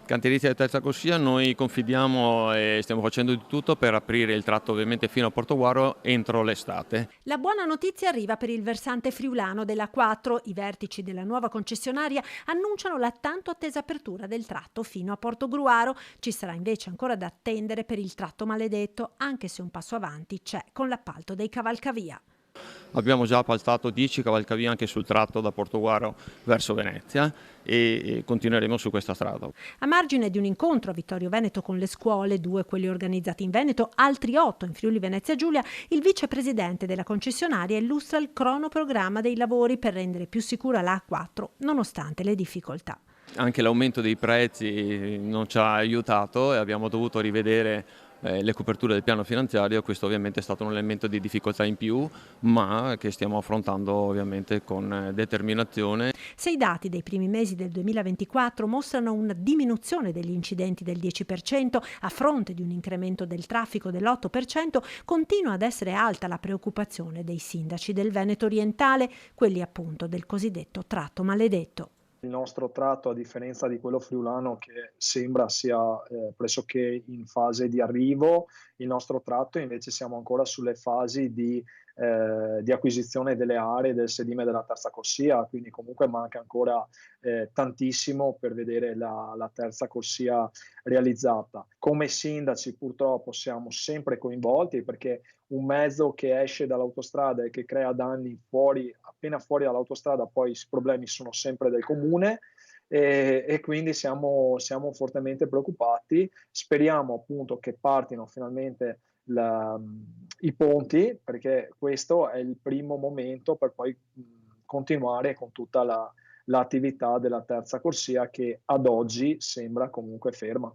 Cantierizia di terza corsia, noi confidiamo e stiamo facendo di tutto per aprire il tratto ovviamente fino a Portogruaro entro l'estate. La buona notizia arriva per il versante friulano della 4. I vertici della nuova concessionaria annunciano la tanto attesa apertura del tratto fino a Portogruaro. Ci sarà invece ancora da attendere per il tratto maledetto, anche se un passo avanti c'è con l'appalto dei cavalcavia. Abbiamo già appaltato 10 cavalcavia anche sul tratto da Portogruaro verso Venezia e continueremo su questa strada. A margine di un incontro a Vittorio Veneto con le scuole, 2 quelli organizzati in Veneto, altri 8 in Friuli Venezia Giulia, il vicepresidente della concessionaria illustra il cronoprogramma dei lavori per rendere più sicura la A4, nonostante le difficoltà. Anche l'aumento dei prezzi non ci ha aiutato e abbiamo dovuto rivedere le coperture del piano finanziario. Questo ovviamente è stato un elemento di difficoltà in più, ma che stiamo affrontando ovviamente con determinazione. Se i dati dei primi mesi del 2024 mostrano una diminuzione degli incidenti del 10% a fronte di un incremento del traffico dell'8%, continua ad essere alta la preoccupazione dei sindaci del Veneto orientale, quelli appunto del cosiddetto tratto maledetto. Il nostro tratto, a differenza di quello friulano che sembra sia pressoché in fase di arrivo, il nostro tratto invece siamo ancora sulle fasi di acquisizione delle aree del sedime della terza corsia, quindi comunque manca ancora tantissimo per vedere la terza corsia realizzata. Come sindaci purtroppo siamo sempre coinvolti perché un mezzo che esce dall'autostrada e che crea danni fuori, appena fuori dall'autostrada, poi i problemi sono sempre del comune e quindi siamo fortemente preoccupati. Speriamo appunto che partino finalmente i ponti, perché questo è il primo momento per poi continuare con tutta l'attività della terza corsia che ad oggi sembra comunque ferma.